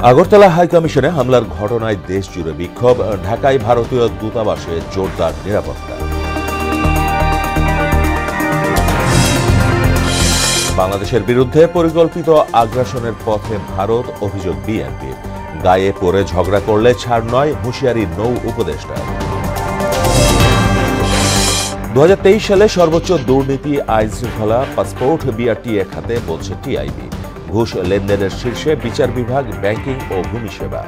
আগরতলা হাইকমিশনে হামলার ঘটনায় দেশ জুড়ে বিক্ষোভ, ঢাকায় ভারতীয় দূতাবাসে জোরদার নিরাপত্তা। বাংলাদেশের বিরুদ্ধে পরিকল্পিত আগ্রাসনের পথে ভারত, অভিযোগ বিএনপির। গায়ে পড়ে ঝগড়া করলে ছাড় নয়, হুঁশিয়ারি নৌ উপদেষ্টা। 2023 সালে সর্বোচ্চ দুর্নীতি আইনশৃঙ্খলা, পাসপোর্ট বিআরটিএ খাতে বলছে টিআইবি। ঘুষ লেনদেনের শীর্ষে বিচার বিভাগ, ব্যাংকিং ও ভূমি সেবা।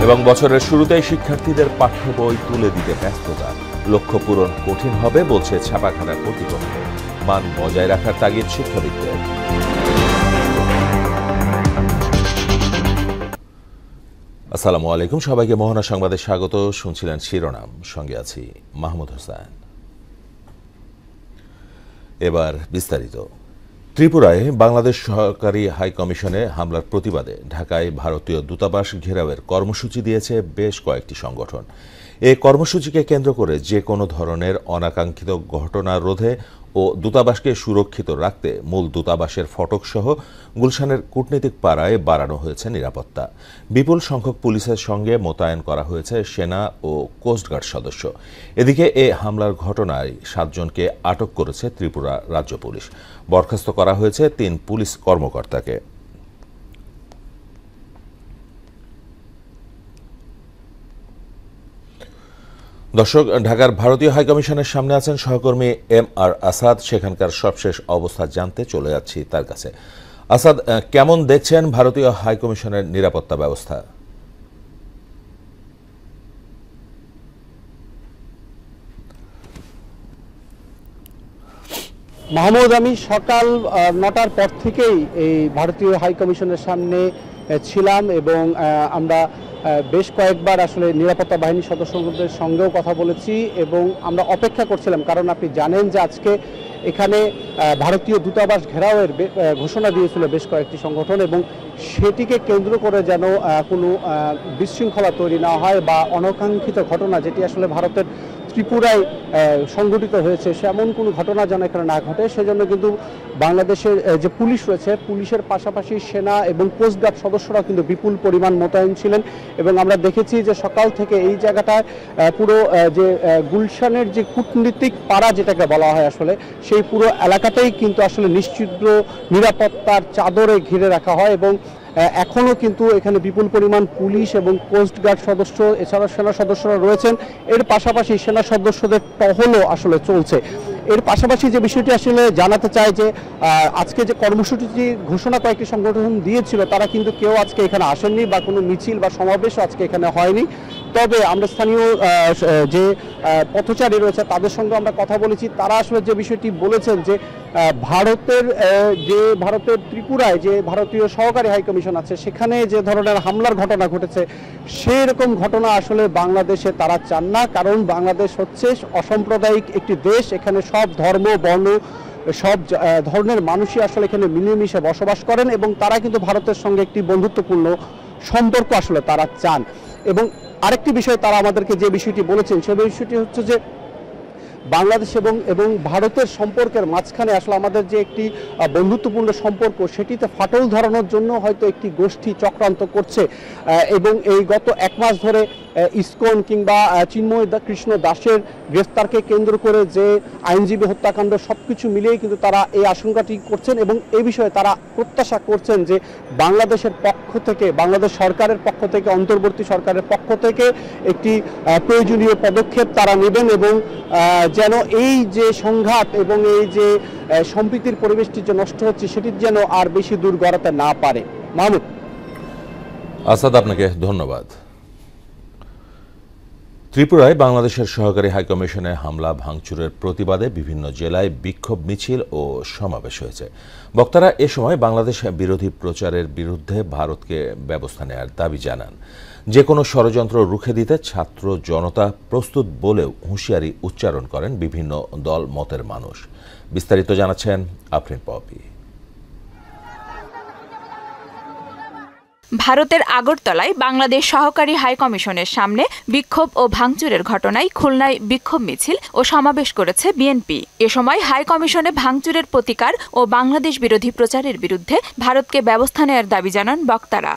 এবং বছরের শুরুতেই শিক্ষার্থীদের পাঠ্য বই তুলে দিতে ব্যস্ততা। লক্ষ্য পূরণ কঠিন হবে বলছে ছাপাখানা কর্তৃপক্ষ। মান বজায় রাখার তাগিদ শিক্ষাবিদদের। আসসালামু আলাইকুম, সবাইকে মোহনা সংবাদে স্বাগত। শুনছিলেন শিরোনাম, সঙ্গে আছি মাহমুদ হোসেন। এবার বিস্তারিত। ত্রিপুরায় বাংলাদেশ সরকারি হাইকমিশনে হামলার প্রতিবাদে ঢাকায় ভারতীয় দূতাবাস ঘেরাওয়ের কর্মসূচি দিয়েছে বেশ কয়েকটি সংগঠন। এই কর্মসূচিকে কেন্দ্র করে যে কোনো ধরনের অনাকাঙ্ক্ষিত ঘটনা রোধে ও দূতাবাসকে সুরক্ষিত রাখতে মূল দূতাবাসের ফটকসহ গুলশানের কূটনীতিক পাড়ায় বাড়ানো হয়েছে নিরাপত্তা। বিপুল সংখ্যক পুলিশের সঙ্গে মোতায়েন করা হয়েছে সেনা ও কোস্টগার্ড সদস্য। এদিকে এ হামলার ঘটনায় 7 জনকে আটক করেছে ত্রিপুরা রাজ্য পুলিশ। বরখাস্ত করা হয়েছে 3 পুলিশ কর্মকর্তাকে। দর্শক, ঢাকার ভারতীয় হাইকমিশনের সামনে আছেন সহকর্মী MR আসাদ। সেখানকার সবশেষ অবস্থা জানতে চলে যাচ্ছি তার কাছে। আসাদ, কেমন দেখছেন ভারতীয় হাইকমিশনের নিরাপত্তা ব্যবস্থা? মাহমুদ, আমি সকাল 9টার পর থেকেই এই ভারতীয় হাইকমিশনের সামনে ছিলাম এবং আমরা বেশ কয়েকবার আসলে নিরাপত্তা বাহিনীর সদস্যদের সঙ্গেও কথা বলেছি এবং আমরা অপেক্ষা করছিলাম, কারণ আপনি জানেন যে আজকে এখানে ভারতীয় দূতাবাস ঘেরাওয়ের ঘোষণা দিয়েছিল বেশ কয়েকটি সংগঠন, এবং সেটিকে কেন্দ্র করে যেন কোনো বিশৃঙ্খলা তৈরি না হয় বা অনাকাঙ্ক্ষিত ঘটনা, যেটি আসলে ভারতের ত্রিপুরায় সংঘটিত হয়েছে, সেমন কোনো ঘটনা যেন এখানে না ঘটে, সেজন্য কিন্তু বাংলাদেশের যে পুলিশ রয়েছে, পুলিশের পাশাপাশি সেনা এবং কোস্টগার্ড সদস্যরা কিন্তু বিপুল পরিমাণ মোতায়েন ছিলেন। এবং আমরা দেখেছি যে সকাল থেকে এই জায়গাটায় পুরো যে গুলশানের যে কূটনীতিক পাড়া যেটাকে বলা হয় আসলে, সেই পুরো এলাকাটাই কিন্তু আসলে নিশ্চিদ্র নিরাপত্তার চাদরে ঘিরে রাখা হয় এবং এখনও কিন্তু এখানে বিপুল পরিমাণ পুলিশ এবং কোস্টগার্ড সদস্য, এছাড়া সেনা সদস্যরা রয়েছেন। এর পাশাপাশি সেনা সদস্যদের টহলও আসলে চলছে। এর পাশাপাশি যে বিষয়টি আসলে জানাতে চাই যে আজকে যে কর্মসূচিটি ঘোষণা কয়েকটি সংগঠন দিয়েছিল, তারা কিন্তু কেউ আজকে এখানে আসেননি বা কোনো মিছিল বা সমাবেশও আজকে এখানে হয়নি। তবে আমরা স্থানীয় যে পথচারী রয়েছে তাদের সঙ্গে আমরা কথা বলেছি। তারা আসলে যে বিষয়টি বলেছেন যে ভারতের ত্রিপুরায় যে ভারতীয় সহকারী হাইকমিশন আছে, সেখানে যে ধরনের হামলার ঘটনা ঘটেছে, সেই রকম ঘটনা আসলে বাংলাদেশে তারা চান না। কারণ বাংলাদেশ হচ্ছে অসাম্প্রদায়িক একটি দেশ। এখানে সব ধর্ম, বর্ণ, সব ধরনের মানুষই আসলে এখানে মিলেমিশে বসবাস করেন এবং তারা কিন্তু ভারতের সঙ্গে একটি বন্ধুত্বপূর্ণ সম্পর্ক আসলে তারা চান। এবং আরেকটি বিষয় তারা আমাদেরকে যে বিষয়টি বলেছেন, সে বিষয়টি হচ্ছে যে বাংলাদেশ এবং ভারতের সম্পর্কের মাঝখানে আসলে আমাদের যে একটি বন্ধুত্বপূর্ণ সম্পর্ক, সেটিতে ফাটল ধরানোর জন্য হয়তো একটি গোষ্ঠী চক্রান্ত করছে। এবং এই গত 1 মাস ধরে ইসকন কিংবা চিন্ময় কৃষ্ণ দাসের গ্রেফতারকে কেন্দ্র করে যে আইনজীবী হত্যাকাণ্ড, সব কিছু মিলিয়ে কিন্তু তারা এই আশঙ্কাটি করছেন এবং এই বিষয়ে তারা প্রত্যাশা করছেন যে বাংলাদেশের পক্ষ থেকে, বাংলাদেশ সরকারের পক্ষ থেকে, অন্তর্বর্তী সরকারের পক্ষ থেকে একটি প্রয়োজনীয় পদক্ষেপ তারা নেবেন এবং যেন এই যে সংঘাত এবং এই যে সম্প্রীতির পরিবেশটি যে নষ্ট হচ্ছে, সেটি যেন আর বেশি দূর গড়াতে না পারে। মাহমুদ। আসাদ, আপনাকে ধন্যবাদ। ত্রিপুরায় বাংলাদেশের সহকারী হাইকমিশনে হামলা ভাঙচুরের প্রতিবাদে বিভিন্ন জেলায় বিক্ষোভ মিছিল ও সমাবেশ হয়েছে। বক্তারা এ সময় বাংলাদেশ বিরোধী প্রচারের বিরুদ্ধে ভারতকে ব্যবস্থা নেওয়ার দাবি জানান। যে কোনো ষড়যন্ত্র রুখে দিতে ছাত্র জনতা প্রস্তুত বলেও হুঁশিয়ারি উচ্চারণ করেন বিভিন্ন দল মতের মানুষ। বিস্তারিত জানাচ্ছেন আফরিন পপি। ভারতের আগরতলায় বাংলাদেশ সহকারী হাই কমিশনের সামনে বিক্ষোভ ও ভাঙচুরের ঘটনায় খুলনায় বিক্ষোভ মিছিল ও সমাবেশ করেছে বিএনপি। এ সময় হাই কমিশনে ভাঙচুরের প্রতিকার ও বাংলাদেশ বিরোধী প্রচারের বিরুদ্ধে ভারতকে ব্যবস্থা নেওয়ার দাবি জানান বক্তারা।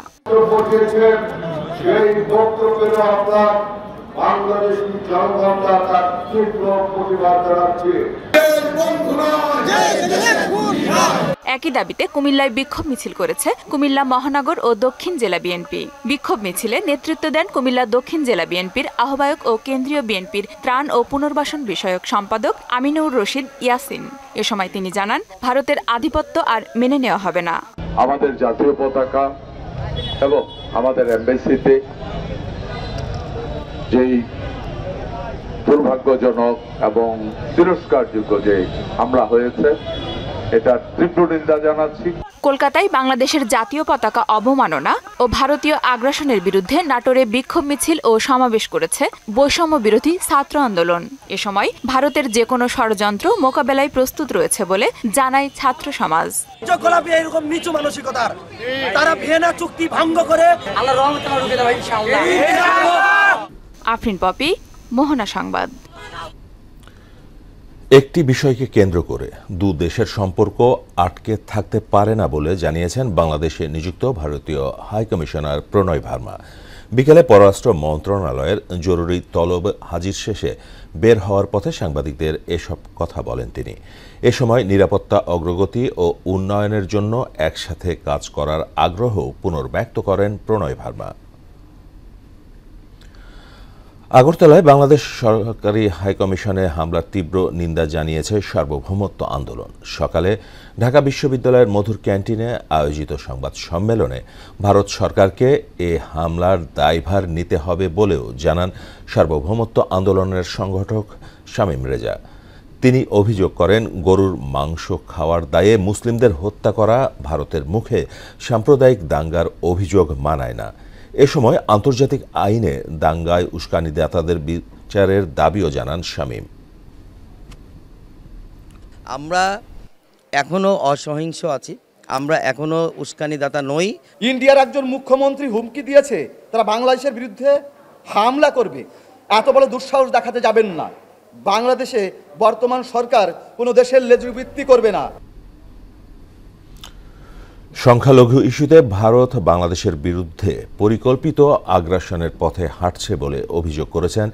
একই দাবিতে কুমিল্লায় বিক্ষোভ মিছিল করেছে কুমিল্লা মহানগর ও দক্ষিণ জেলা বিএনপি। বিক্ষোভ মিছিলে নেতৃত্ব দেন কুমিল্লা দক্ষিণ জেলা বিএনপির আহ্বায়ক ও কেন্দ্রীয় বিএনপির ত্রাণ ও পুনর্বাসন বিষয়ক সম্পাদক আমিনুর রশিদ ইয়াসিন। এ সময় তিনি জানান, ভারতের আধিপত্য আর মেনে নেওয়া হবে না। আমাদের জাতীয় পতাকা এবং আমাদের এমবেসিতে যেই দুর্ভাগ্যজনক এবং তিরস্কারযোগ্য যে হামলা হয়েছে, এটা তীব্র নিন্দা জানাচ্ছি। কলকাতায় বাংলাদেশের জাতীয় পতাকা অবমাননা ও ভারতীয় আগ্রাসনের বিরুদ্ধে নাটোরে বিক্ষোভ মিছিল ও সমাবেশ করেছে বৈষম্য বিরোধী ছাত্র আন্দোলন। এ সময় ভারতের যে কোনো ষড়যন্ত্র মোকাবেলায় প্রস্তুত রয়েছে বলে জানায় ছাত্র সমাজ। এরকম নিচু মানসিকতার তারা ভিয়েনা চুক্তি ভঙ্গ করে আফরিন পপি, মোহনা সংবাদ। একটি বিষয়কে কেন্দ্র করে দু দেশের সম্পর্ক আটকে থাকতে পারে না বলে জানিয়েছেন বাংলাদেশে নিযুক্ত ভারতীয় হাইকমিশনার প্রণয় ভার্মা। বিকেলে পররাষ্ট্র মন্ত্রণালয়ের জরুরি তলব হাজির শেষে বের হওয়ার পথে সাংবাদিকদের এসব কথা বলেন তিনি। এ সময় নিরাপত্তা অগ্রগতি ও উন্নয়নের জন্য একসাথে কাজ করার আগ্রহ পুনর্ব্যক্ত করেন প্রণয় ভার্মা। আগরতলায় বাংলাদেশ সরকারি হাইকমিশনে হামলার তীব্র নিন্দা জানিয়েছে সার্বভৌমত্ব আন্দোলন। সকালে ঢাকা বিশ্ববিদ্যালয়ের মধুর ক্যান্টিনে আয়োজিত সংবাদ সম্মেলনে ভারত সরকারকে এ হামলার দায়ভার নিতে হবে বলেও জানান সার্বভৌমত্ব আন্দোলনের সংগঠক শামীম রেজা। তিনি অভিযোগ করেন, গরুর মাংস খাওয়ার দায়ে মুসলিমদের হত্যা করা ভারতের মুখে সাম্প্রদায়িক দাঙ্গার অভিযোগ মানায় না। এ সময় আন্তর্জাতিক আইনে দাঙ্গায় উস্কানিদাতাদের বিচারের দাবিও জানান শামীম। আমরা এখনো অসহিংস আছি, আমরা এখনো উস্কানিদাতা নই। ইন্ডিয়ার একজন মুখ্যমন্ত্রী হুমকি দিয়েছে তারা বাংলাদেশের বিরুদ্ধে হামলা করবে। এত বড় দুঃসাহস দেখাতে যাবেন না। বাংলাদেশে বর্তমান সরকার কোনো দেশের লেজুবৃত্তি করবে না। সংখ্যালঘু ইস্যুতে ভারত বাংলাদেশের বিরুদ্ধে পরিকল্পিত আগ্রাসনের পথে হাঁটছে বলে অভিযোগ করেছেন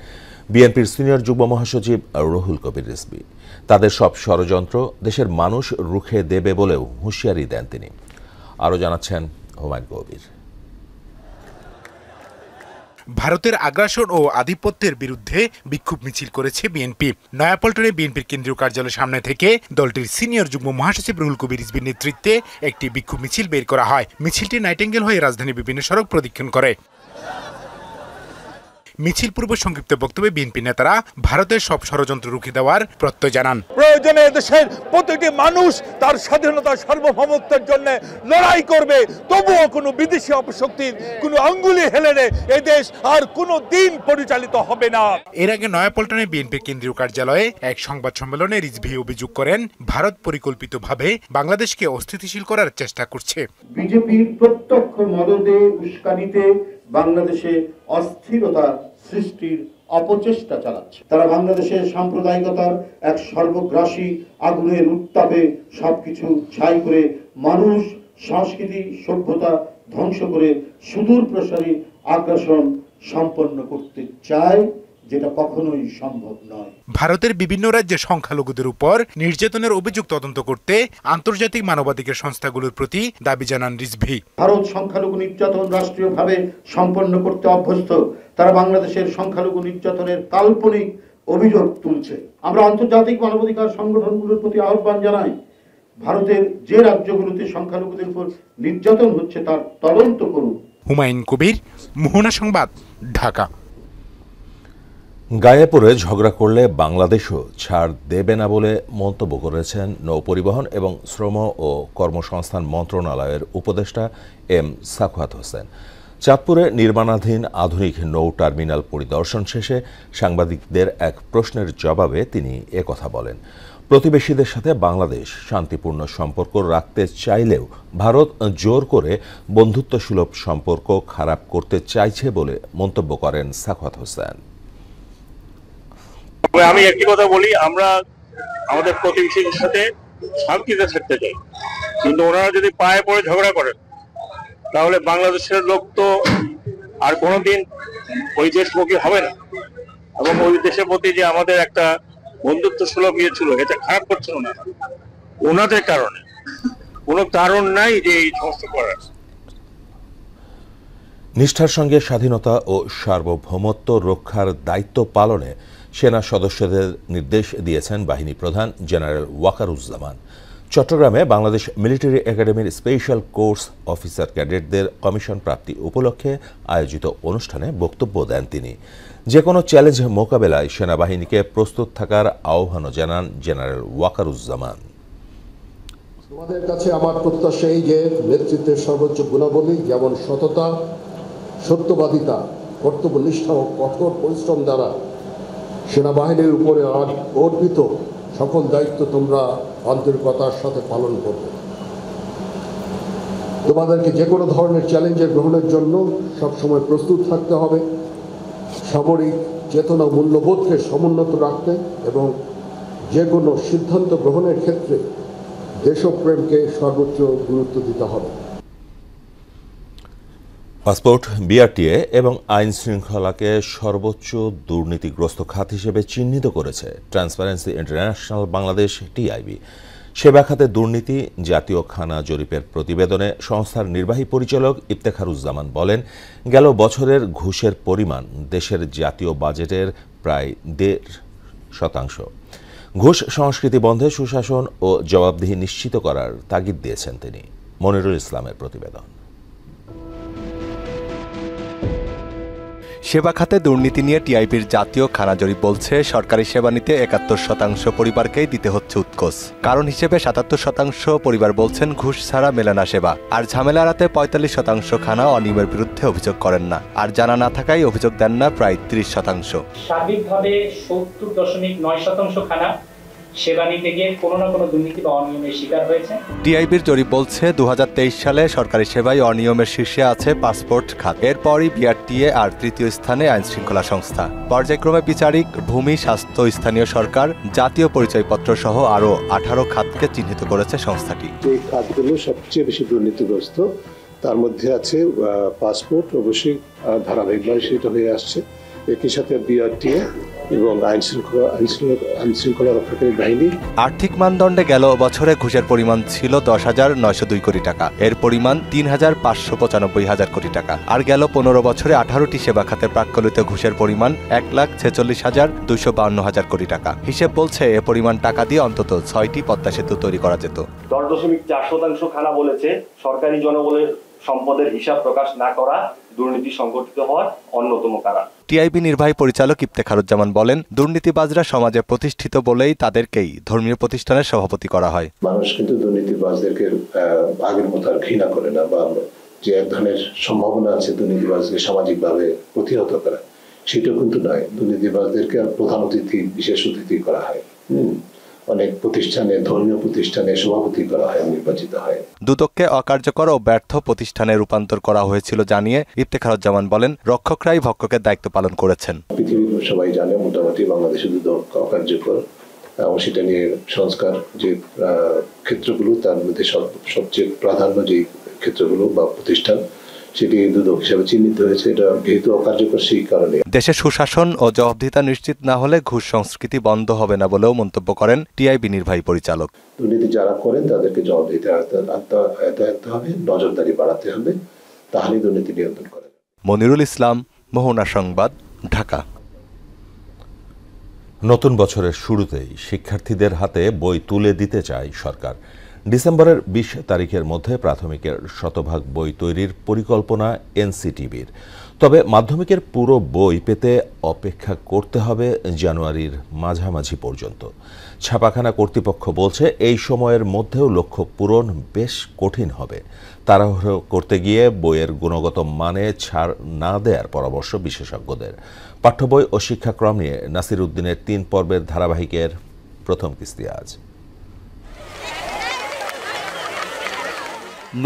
বিএনপির সিনিয়র যুগ্ম মহাসচিব রুহুল কবির রিজভী। তাদের সব ষড়যন্ত্র দেশের মানুষ রুখে দেবে বলেও হুঁশিয়ারি দেন তিনি। আরও জানাচ্ছেন হুমায়ুন কবির। ভারতের আগ্রাসন ও আধিপত্যের বিরুদ্ধে বিক্ষোভ মিছিল করেছে বিএনপি। নয়াপল্টনে বিএনপির কেন্দ্রীয় কার্যালয়ের সামনে থেকে দলটির সিনিয়র যুগ্ম মহাসচিব রুহুল কবির রিজভীর নেতৃত্বে একটি বিক্ষোভ মিছিল বের করা হয়। মিছিলটি নাইটেঙ্গেল হয়ে রাজধানীর বিভিন্ন সড়ক প্রদক্ষিণ করে। মিছিল পূর্ব সংক্ষিপ্ত বক্তব্যে বিএনপি নেতারা ভারতের সব ষড়যন্ত্র রুখে দেওয়ার প্রত্যয় জানান। প্রয়োজনে দেশের প্রতিটি মানুষ তার স্বাধীনতা সার্বভৌমত্বের জন্য লড়াই করবে, তবুও কোনো বিদেশি অপশক্তির কোনো আঙ্গুলি হেলে এই দেশ আর কোনো দিন পরিচালিত হবে না। এর আগে নয়াপল্টনে বিএনপির কেন্দ্রীয় কার্যালয়ে এক সংবাদ সম্মেলনে রিজভী অভিযোগ করেন, ভারত পরিকল্পিতভাবে বাংলাদেশকে অস্থিতিশীল করার চেষ্টা করছে। বিজেপির প্রত্যক্ষ মদদে উস্কানিতে বাংলাদেশে অস্থিরতা সৃষ্টির অপচেষ্টা চালাচ্ছে। তারা বাংলাদেশের সাম্প্রদায়িকতার এক সর্বগ্রাসী আগুনের উত্তাপে সবকিছু ছাই করে মানুষ, সংস্কৃতি, সভ্যতা ধ্বংস করে সুদূর প্রসারী আগ্রাসন সম্পন্ন করতে চায়, যেটা কখনোই সম্ভব নয়। ভারতের বিভিন্ন রাজ্যে সংখ্যালঘুদের উপর নির্যাতনের অভিযোগ তদন্ত করতে আন্তর্জাতিক মানবাধিকার সংস্থাগুলোর প্রতি দাবি জানান রিজভী। ভারত সংখ্যালঘু নির্যাতন রাষ্ট্রীয়ভাবে সম্পন্ন করতে অভ্যস্ত। তারা বাংলাদেশের সংখ্যালঘু নির্যাতনের কাল্পনিক অভিযোগ তুলছে। আমরা আন্তর্জাতিক মানবাধিকার সংগঠনগুলোর প্রতি আহ্বান জানাই, ভারতের যে রাজ্যগুলোতে সংখ্যালঘুদের উপর নির্যাতন হচ্ছে তার তদন্ত করুন। হুমায়ুন কবির, মোহনা সংবাদ, ঢাকা। গায়ে পড়ে ঝগড়া করলে বাংলাদেশও ছাড় দেবে না বলে মন্তব্য করেছেন নৌপরিবহন এবং শ্রম ও কর্মসংস্থান মন্ত্রণালয়ের উপদেষ্টা এম সাখাওয়াত হোসেন। চাঁদপুরে নির্মাণাধীন আধুনিক নৌ টার্মিনাল পরিদর্শন শেষে সাংবাদিকদের এক প্রশ্নের জবাবে তিনি একথা বলেন। প্রতিবেশীদের সাথে বাংলাদেশ শান্তিপূর্ণ সম্পর্ক রাখতে চাইলেও ভারত জোর করে বন্ধুত্বসুলভ সম্পর্ক খারাপ করতে চাইছে বলে মন্তব্য করেন সাখাওয়াত হোসেন। আমি একটি কথা বলি, আমরা আমাদের প্রতিবেশীদের সাথে শান্তিতে থাকতে চাই, কিন্তু ওনারা যদি পায়ে পড়ে ঝগড়া করেন তাহলে বাংলাদেশের লোক তো আর কোনোদিন ওই দেশমুখী হবে না, এবং ওই দেশের প্রতি যে আমাদের একটা বন্ধুত্ব সুলভ ইয়ে ছিল এটা খারাপ করছিল না ওনাদের কারণে। কোনো কারণ নাই যে এই সমস্ত করার। নিষ্ঠার সঙ্গে স্বাধীনতা ও সার্বভৌমত্ব রক্ষার দায়িত্ব পালনে সেনা সদস্যদের নির্দেশ দিয়েছেন বাহিনী প্রধান জেনারেল ওয়াকারুজ্জামান। চট্টগ্রামে বাংলাদেশ মিলিটারি একাডেমির স্পেশাল কোর্স অফিসার ক্যাডেটদের কমিশন প্রাপ্তি উপলক্ষে আয়োজিত অনুষ্ঠানে বক্তব্য দেন তিনি। যে কোনো চ্যালেঞ্জ মোকাবেলায় সেনাবাহিনীকে প্রস্তুত থাকার আহ্বানও জানান জেনারেল ওয়াকারুজ্জামান। তোমাদের কাছে আমার প্রত্যাশা এই যে নেতৃত্বের সর্বোচ্চ গুণাবলী যেমন সততা, সত্যবাদিতা, কর্তব্যনিষ্ঠা ও কঠোর পরিশ্রম দ্বারা সেনাবাহিনীর উপরে অর্পিত সকল দায়িত্ব তোমরা আন্তরিকতার সাথে পালন করবে। তোমাদেরকে যে কোনো ধরনের চ্যালেঞ্জের গ্রহণের জন্য সবসময় প্রস্তুত থাকতে হবে, সামরিক চেতনা মূল্যবোধকে সমুন্নত রাখতে এবং যে কোনো সিদ্ধান্ত গ্রহণের ক্ষেত্রে দেশপ্রেমকে সর্বোচ্চ গুরুত্ব দিতে হবে। পাসপোর্ট, বিআরটিএ এবং আইন শৃঙ্খলাকে সর্বোচ্চ দুর্নীতিগ্রস্ত খাত হিসেবে চিহ্নিত করেছে ট্রান্সপারেন্সি ইন্টারন্যাশনাল বাংলাদেশ টিআইবি। সেবা খাতে দুর্নীতি জাতীয় খানা জরিপের প্রতিবেদনে সংস্থার নির্বাহী পরিচালক ইফতেখারুজ্জামান বলেন, গেল বছরের ঘুষের পরিমাণ দেশের জাতীয় বাজেটের প্রায় 1.5%। ঘুষ সংস্কৃতি বন্ধে সুশাসন ও জবাবদিহি নিশ্চিত করার তাগিদ দিয়েছেন তিনি। মনিরুল ইসলামের প্রতিবেদন। সেবা খাতে দুর্নীতি নিয়ে টিআইবির জাতীয় খানা জরিপ বলছে, সরকারি সেবা নিতে 71% পরিবারকেই দিতে হচ্ছে উৎকোচ। কারণ হিসেবে 77% পরিবার বলছেন ঘুষ ছাড়া মেলে না সেবা। আর ঝামেলা এড়াতে 45% খানা অনিয়মের বিরুদ্ধে অভিযোগ করেন না, আর জানা না থাকায় অভিযোগ দেন না প্রায় 30%। সার্বিকভাবে 70.9% খানা সেবা নিতে গিয়ে কোনো না কোনো দুর্নীতি বা অনিয়মের শিকার হয়েছে। টিআইবির জরিপ বলছে 2023 সালে সরকারি সেবায় অনিয়মের শীর্ষে আছে পাসপোর্ট খাত, এরপরই বিআরটিএ আর তৃতীয় স্থানে আইন শৃঙ্খলা সংস্থা। পর্যায়ক্রমে বিচারিক, ভূমি, স্বাস্থ্য, স্থানীয় সরকার, জাতীয় পরিচয়পত্র সহ আরও 18 খাতকে চিহ্নিত করেছে সংস্থাটি। এই খাতগুলো সবচেয়ে বেশি দুর্নীতিগ্রস্ত, তার মধ্যে আছে পাসপোর্ট, অবশ্যই ধারাবাহিকভাবে সেটা হয়ে আসছে, একই সাথে বিআরটিএ এবং আইন শৃঙ্খলা রক্ষাকারী বাহিনী। আর্থিক মানদণ্ডে গেল বছরে ঘুষের পরিমাণ ছিল 10,902 কোটি টাকা, এর পরিমাণ 3,595,000 কোটি টাকা। আর গেল 15 বছরে 18টি সেবা খাতে প্রাক্কলিত ঘুষের পরিমাণ 1,46,252,000 কোটি টাকা। হিসেব বলছে এ পরিমাণ টাকা দিয়ে অন্তত 6টি পদ্মা সেতু তৈরি করা যেত। 10.4% খানা বলেছে সরকারি জনবলের সম্পদের হিসাব প্রকাশ না করা দুর্নীতি সংগঠিত হওয়ার অন্যতম কারণ। টিআইবি নির্বাহী পরিচালক ইফতেখারুজ্জামান বলেন, দুর্নীতিবাজরা সমাজে প্রতিষ্ঠিত বলেই তাদেরকেই ধর্মীয় প্রতিষ্ঠানের সভাপতি করা হয়। মানুষ কিন্তু দুর্নীতিবাজদেরকে আগের মতো আর ঘৃণা করে না, বা যে এক ধরনের সম্ভাবনা আছে দুর্নীতিবাজকে সামাজিকভাবে প্রতিহত করা, সেটা কিন্তু নয়। দুর্নীতিবাজদেরকে প্রধান অতিথি, বিশেষ অতিথি করা হয়। অনেক প্রতিষ্ঠানে, ধর্মীয় প্রতিষ্ঠানে সভাপতি করা হয়, নির্বাচিত হয়। দুদককে অকার্যকর ও ব্যর্থ প্রতিষ্ঠানে রূপান্তর করা হয়েছিল জানিয়ে ইফতেখারুজ্জামান বলেন, রক্ষকরাই ভক্ষকের দায়িত্ব পালন করেছেন। পৃথিবীর সবাই জানে মোটামুটি বাংলাদেশে দুদক অকার্যকর, এবং সেটা নিয়ে সংস্কার যে ক্ষেত্রগুলো, তার মধ্যে সবচেয়ে প্রাধান্য যে ক্ষেত্রগুলো বা প্রতিষ্ঠান, সেটি দুদক হিসাবে চিহ্নিত হয়েছে। এটা যেহেতু অকার্যকর, সেই কারণে দেশে সুশাসন ও জবাবদিহিতা নিশ্চিত না হলে ঘুষ সংস্কৃতি বন্ধ হবে না বলেও মন্তব্য করেন টিআইবি নির্বাহী পরিচালক। দুর্নীতি যারা করেন তাদেরকে জবাবদিহিতা আনতে হবে, নজরদারি বাড়াতে হবে, তাহলেই দুর্নীতি নিয়ন্ত্রণ করে। মনিরুল ইসলাম, মোহনা সংবাদ, ঢাকা। নতুন বছরের শুরুতেই শিক্ষার্থীদের হাতে বই তুলে দিতে চায় সরকার। ডিসেম্বরের 20 তারিখের মধ্যে প্রাথমিকের শতভাগ বই তৈরির পরিকল্পনা এনসিটিবির। তবে মাধ্যমিকের পুরো বই পেতে অপেক্ষা করতে হবে জানুয়ারির মাঝামাঝি পর্যন্ত। ছাপাখানা কর্তৃপক্ষ বলছে, এই সময়ের মধ্যেও লক্ষ্য পূরণ বেশ কঠিন হবে। তাড়াহুড়ো করতে গিয়ে বইয়ের গুণগত মানে ছাড় না দেওয়ার পরামর্শ বিশেষজ্ঞদের। পাঠ্য বই ও শিক্ষাক্রম নিয়ে নাসির উদ্দিনের 3 পর্বের ধারাবাহিকের প্রথম কিস্তি আজ।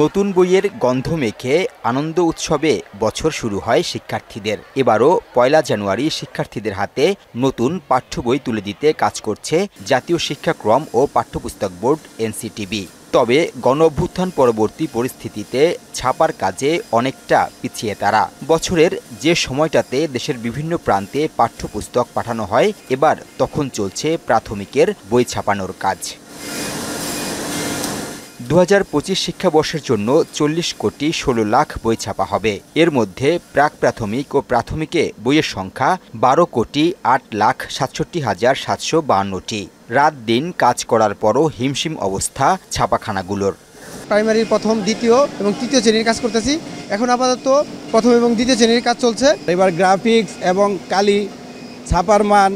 নতুন বইয়ের গন্ধ মেখে আনন্দ উৎসবে বছর শুরু হয় শিক্ষার্থীদের। এবারও 1 জানুয়ারি শিক্ষার্থীদের হাতে নতুন পাঠ্য বই তুলে দিতে কাজ করছে জাতীয় শিক্ষাক্রম ও পাঠ্যপুস্তক বোর্ড এনসিটিবি। তবে গণঅভ্যুত্থান পরবর্তী পরিস্থিতিতে ছাপার কাজে অনেকটা পিছিয়ে তারা। বছরের যে সময়টাতে দেশের বিভিন্ন প্রান্তে পাঠ্যপুস্তক পাঠানো হয়, এবার তখন চলছে প্রাথমিকের বই ছাপানোর কাজ। 2025 শিক্ষাবর্ষের জন্য 40 কোটি 16 লাখ বই ছাপা হবে। এর মধ্যে প্রাক প্রাথমিক ও প্রাথমিকে বইয়ের সংখ্যা 12 কোটি 8 লাখ 67 হাজার 752টি। রাত দিন কাজ করার পরও হিমশিম অবস্থা ছাপাখানাগুলোর। প্রাইমারির প্রথম, দ্বিতীয় এবং তৃতীয় শ্রেণীর কাজ করতেছি। এখন আপাতত প্রথম এবং দ্বিতীয় শ্রেণীর কাজ চলছে। এবার গ্রাফিক্স এবং কালি, ছাপার মান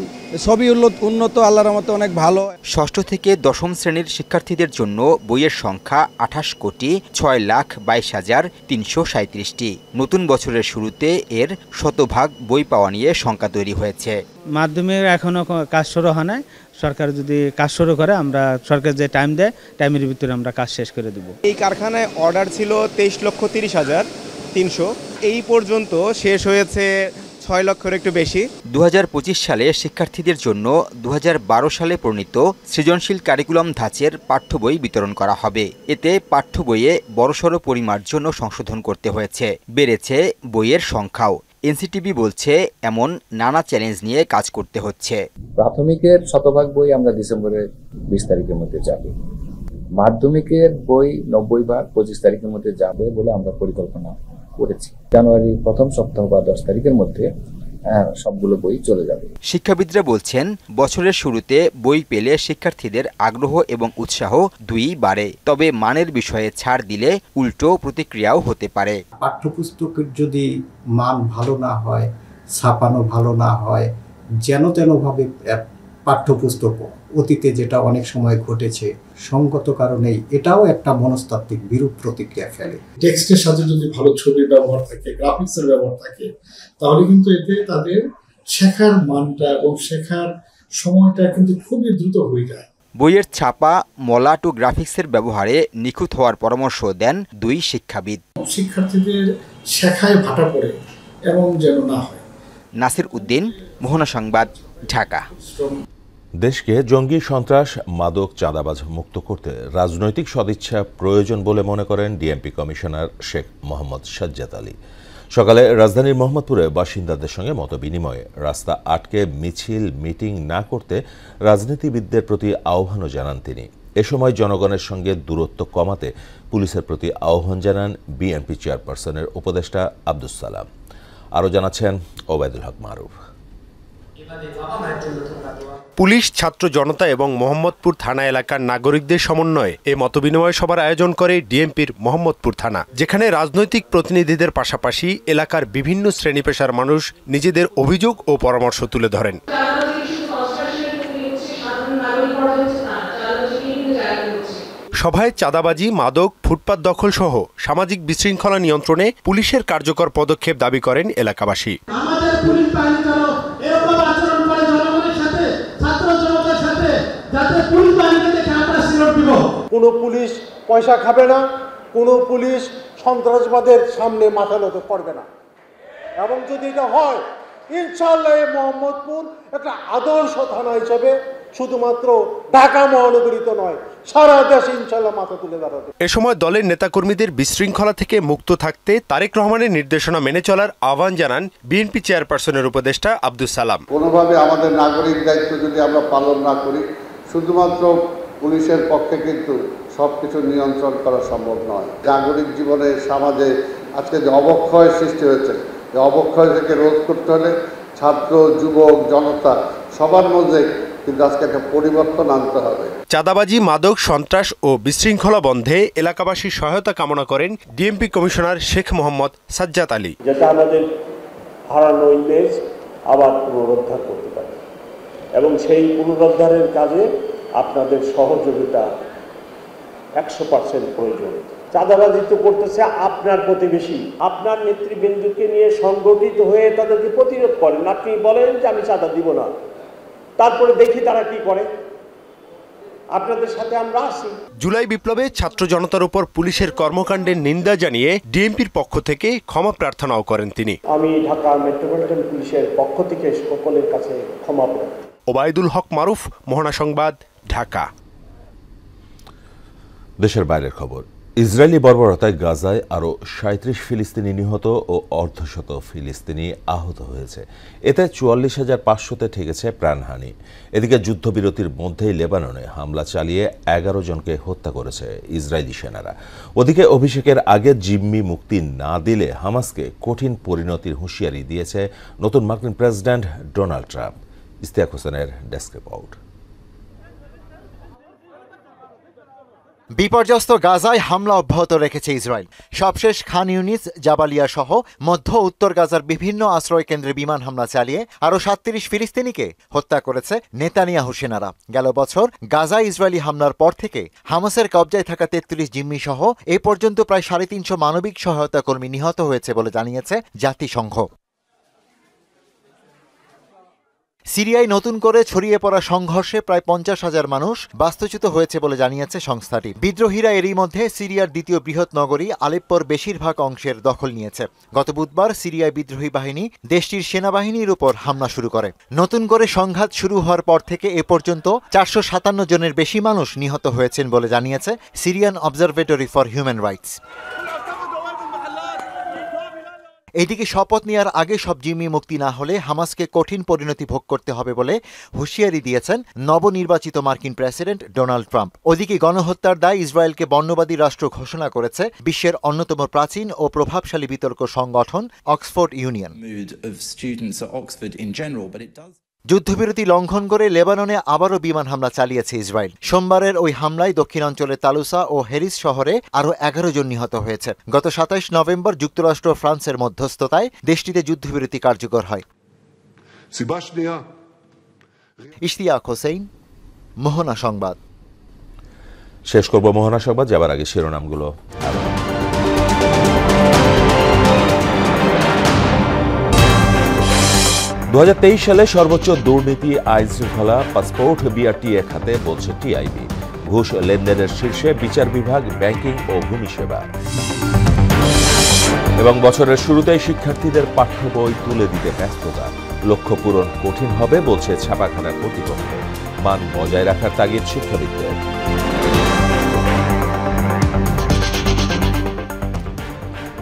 সবই উন্নত, আল্লাহর রহমতে অনেক ভালো। ষষ্ঠ থেকে দশম শ্রেণীর শিক্ষার্থীদের জন্য বইয়ের সংখ্যা 28 কোটি 6 লাখ 22 হাজার 337টি। নতুন বছরের শুরুতে এর শতভাগ বই পাওয়া নিয়ে শঙ্কা তৈরি হয়েছে। মাধ্যমিক এখনো কাজ শুরু হয় নাই। সরকার যদি কাজ শুরু করে, আমরা সরকার যে টাইম দেয়, টাইমের ভিতরে আমরা কাজ শেষ করে দেব। এই কারখানায় অর্ডার ছিল 23,30,300, এই পর্যন্ত শেষ হয়েছে 6 লক্ষের একটু বেশি। 2025 সালে শিক্ষার্থীদের জন্য 2012 সালে প্রণীত সৃজনশীল কারিকুলাম ধাঁচের পাঠ্য বই বিতরণ করা হবে। এতে পাঠ্য বইয়ে বড়সড় পরিমার্জন ও সংশোধন করতে হয়েছে। বেড়েছে বইয়ের সংখ্যাও। এনসিটিবি বলছে এমন নানা চ্যালেঞ্জ নিয়ে কাজ করতে হচ্ছে। প্রাথমিকের শতভাগ বই আমরা ডিসেম্বরের 20 তারিখের মধ্যে যাবে। মাধ্যমিকের বই 90 ভাগ 25 তারিখের মধ্যে যাবে বলে আমরা পরিকল্পনা করেছি। জানুয়ারির প্রথম সপ্তাহ বা 10 তারিখের মধ্যে সবগুলো বই চলে যাবে। শিক্ষাবিদরা বলছেন, বছরের শুরুতে বই পেলে শিক্ষার্থীদের আগ্রহ এবং উৎসাহ দুই বাড়ে। তবে মানের বিষয়ে ছাড় দিলে উল্টো প্রতিক্রিয়াও হতে পারে। পাঠ্যপুস্তকের যদি মান ভালো না হয়, ছাপানো ভালো না হয়, যেন তেনভাবে পাঠ্যপুস্তক অতীতে যেটা অনেক সময় ঘটেছে, সঙ্গত কারণেই এটাও একটা মনস্তাত্ত্বিক বিরূপ প্রতিক্রিয়া ফেলে। টেক্সটের সাথে যদি ভালো ছবির ব্যবহার থাকে, গ্রাফিক্সের ব্যবহার থাকে, তাহলে কিন্তু এতে তাদের শেখার মানটা এবং শেখার সময়টা কিন্তু খুবই দ্রুত হয়ে যায়। বইয়ের ছাপা, মলাট ও গ্রাফিক্সের ব্যবহারে নিখুঁত হওয়ার পরামর্শ দেন দুই শিক্ষাবিদ। শিক্ষার্থীদের শেখায় ভাটা পড়ে এমন যেন না হয়। নাসির উদ্দিন, মোহনা সংবাদ, ঢাকা। দেশকে জঙ্গি, সন্ত্রাস, মাদক, চাঁদাবাজ মুক্ত করতে রাজনৈতিক সদিচ্ছা প্রয়োজন বলে মনে করেন ডিএমপি কমিশনার শেখ মোহাম্মদ সাজ্জাদ আলী। সকালে রাজধানীর মোহাম্মদপুরে বাসিন্দাদের সঙ্গে মতবিনিময়ে রাস্তা আটকে মিছিল, মিটিং না করতে রাজনীতিবিদদের প্রতি আহ্বানও জানান তিনি। এ সময় জনগণের সঙ্গে দূরত্ব কমাতে পুলিশের প্রতি আহ্বান জানান বিএনপি চেয়ারপারসনের উপদেষ্টা আব্দুস সালাম। আরও জানাচ্ছেন ওবায়দুল হক মারুফ। পুলিশ, ছাত্র জনতা এবং মোহাম্মদপুর থানা এলাকার নাগরিকদের সমন্বয়ে এ মতবিনিময় সভার আয়োজন করে ডিএমপির মোহাম্মদপুর থানা, যেখানে রাজনৈতিক প্রতিনিধিদের পাশাপাশি এলাকার বিভিন্ন শ্রেণী পেশার মানুষ নিজেদের অভিযোগ ও পরামর্শ তুলে ধরেন। সভায় চাঁদাবাজি, মাদক, ফুটপাত দখল সহ সামাজিক বিশৃঙ্খলা নিয়ন্ত্রণে পুলিশের কার্যকর পদক্ষেপ দাবি করেন এলাকাবাসী। কোনো পুলিশ পয়সা খাবে না, কোনো পুলিশ সন্ত্রাসবাদের সামনে মাথা নত করবে না। এবং যদি এটা হয়, ইনশাআল্লাহ মোহাম্মদপুর একটা আদর্শ থানা হিসেবে শুধুমাত্র ঢাকা মহানগরীতে নয়, সারা দেশে ইনশাআল্লাহ মাথা তুলে দাঁড়াবে। এ সময় দলের নেতাকর্মীদের বিশৃঙ্খলা থেকে মুক্ত থাকতে তারেক রহমানের নির্দেশনা মেনে চলার আহ্বান জানান বিএনপি চেয়ারপারসনের উপদেষ্টা আব্দুস সালাম। কোনোভাবে আমাদের নাগরিক দায়িত্ব যদি আমরা পালন না করি, শুধুমাত্র পুলিশের পক্ষে কিন্তু সবকিছু নিয়ন্ত্রণ করা সম্ভব নয়। নাগরিক জীবনে, সমাজে আজকে যে অবক্ষয় সৃষ্টি হয়েছে, এই অবক্ষয় থেকে রোধ করতে হলে ছাত্র, যুবক, জনতা সবার মধ্যে কিন্তু আজকে একটা পরিবর্তন আনতে হবে। চাঁদাবাজি, মাদক, সন্ত্রাস ও বিশৃঙ্খলা বন্ধে এলাকাবাসীর সহায়তা কামনা করেন ডিএমপি কমিশনার শেখ মোহাম্মদ সাজ্জাদ আলী। যেটা আমাদের হারানো ইমেজ আবার পুনরুদ্ধার করতে পারে এবং সেই পুনরুদ্ধারের কাজে আপনাদের সহযোগিতা 100% প্রয়োজন। চাঁদাবাজি তো করতেছে আপনার প্রতিবেশী, আপনার নেতৃবৃন্দকে নিয়ে সংগঠিত হয়ে তাদেরকে প্রতিরোধ করেন। আপনি বলেন যে আমি চাঁদা দিব না, তারপরে দেখি তারা কি করে। আপনাদের সাথে আমরা আছি। জুলাই বিপ্লবে ছাত্র জনতার উপর পুলিশের কর্মকাণ্ডের নিন্দা জানিয়ে ডিএমপির পক্ষ থেকে ক্ষমা প্রার্থনাও করেন তিনি। আমি ঢাকা মেট্রোপলিটন পুলিশের পক্ষ থেকে সকলের কাছে ক্ষমা প্রার্থনা। ওবায়দুল হক মারুফ, মোহনা সংবাদ, ঢাকা। দেশের বাইরের খবর। ইসরায়েলি বর্বরতায় গাজায় আরও ৩৭ ফিলিস্তিনি নিহত ও অর্ধশত ফিলিস্তিনি আহত হয়েছে। এতে ৪৪,৫০০-তে ঠেকেছে প্রাণহানি। এদিকে যুদ্ধবিরতির মধ্যেই লেবাননে হামলা চালিয়ে ১১ জনকে হত্যা করেছে ইসরায়েলি সেনারা। ওদিকে অভিষেকের আগে জিম্মি মুক্তি না দিলে হামাসকে কঠিন পরিণতির হুঁশিয়ারি দিয়েছে নতুন মার্কিন প্রেসিডেন্ট ডোনাল্ড ট্রাম্প। ইশতিয়াক হোসেনের ডেস্ক রিপোর্ট। বিপর্যস্ত গাজায় হামলা অব্যাহত রেখেছে ইসরায়েল। সবশেষ খান ইউনিস, জাবালিয়া সহ মধ্য উত্তর গাজার বিভিন্ন আশ্রয় কেন্দ্রে বিমান হামলা চালিয়ে আরও ৩৭ ফিলিস্তিনিকে হত্যা করেছে নেতানিয়াহু সেনারা। গেল বছর গাজায় ইসরায়েলি হামলার পর থেকে হামাসের কবজায় থাকা ৩৩ জিম্মি সহ এ পর্যন্ত প্রায় ৩৫০ মানবিক সহায়তা কর্মী নিহত হয়েছে বলে জানিয়েছে জাতিসংঘ। সিরিয়ায় নতুন করে ছড়িয়ে পড়া সংঘর্ষে প্রায় ৫০,০০০ মানুষ বাস্তুচ্যুত হয়েছে বলে জানিয়েছে সংস্থাটি। বিদ্রোহীরা এরই মধ্যে সিরিয়ার দ্বিতীয় বৃহৎ নগরী আলেপ্পোর বেশিরভাগ অংশের দখল নিয়েছে। গত বুধবার সিরিয়ায় বিদ্রোহী বাহিনী দেশটির সেনাবাহিনীর উপর হামলা শুরু করে। নতুন করে সংঘাত শুরু হওয়ার পর থেকে এ পর্যন্ত ৪৫৭ জনের বেশি মানুষ নিহত হয়েছেন বলে জানিয়েছে Syrian observatory for human rights. এদিকে শপথ নেওয়ার আগে সব জিম্মি মুক্তি না হলে হামাসকে কঠিন পরিণতি ভোগ করতে হবে বলে হুঁশিয়ারি দিয়েছেন নবনির্বাচিত মার্কিন প্রেসিডেন্ট ডোনাল্ড ট্রাম্প। ওদিকে গণহত্যার দায় ইসরায়েলকে বর্ণবাদী রাষ্ট্র ঘোষণা করেছে বিশ্বের অন্যতম প্রাচীন ও প্রভাবশালী বিতর্ক সংগঠন অক্সফোর্ড ইউনিয়ন। যুদ্ধবিরতি লঙ্ঘন করে লেবাননে আবারও বিমান হামলা চালিয়েছে ইসরায়েল। সোমবারের ওই হামলায় দক্ষিণাঞ্চলের তালুসা ও হেরিস শহরে আরও ১১ জন নিহত হয়েছে। গত ২৭ নভেম্বর যুক্তরাষ্ট্র ফ্রান্সের মধ্যস্থতায় দেশটিতে যুদ্ধবিরতি কার্যকর হয়। ইশতিয়াক হোসেন, মোহনা সংবাদ। শেষ করব মোহনা সংবাদ, যাবার আগে শিরোনামগুলো। ২০২৩ সালে সর্বোচ্চ দুর্নীতি আইন শৃঙ্খলা পাসপোর্ট বিআরটিএ খাতে বলছে টিআইবি। ঘুষ লেনদেনের শীর্ষে বিচার বিভাগ, ব্যাংকিং ও ভূমি সেবা। এবং বছরের শুরুতেই শিক্ষার্থীদের পাঠ্য বই তুলে দিতে ব্যস্ততা। লক্ষ্য পূরণ কঠিন হবে বলছে ছাপাখানা কর্তৃপক্ষ। মান বজায় রাখার তাগিদ শিক্ষাবিদদের।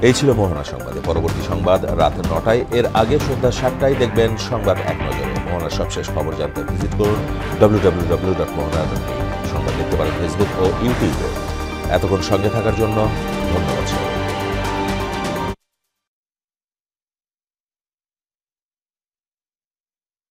এই ছিল মোহনা সংবাদে। পরবর্তী সংবাদ রাত ৯টায়। এর আগে সন্ধ্যা ৭টায় দেখবেন সংবাদ এক নজরে। মোহনার সবশেষ খবর জানতে ভিজিট করুন www.mohana.net। সংবাদ দেখতে পারেন ফেসবুক ও ইউটিউবে। এতক্ষণ সঙ্গে থাকার জন্য ধন্যবাদ।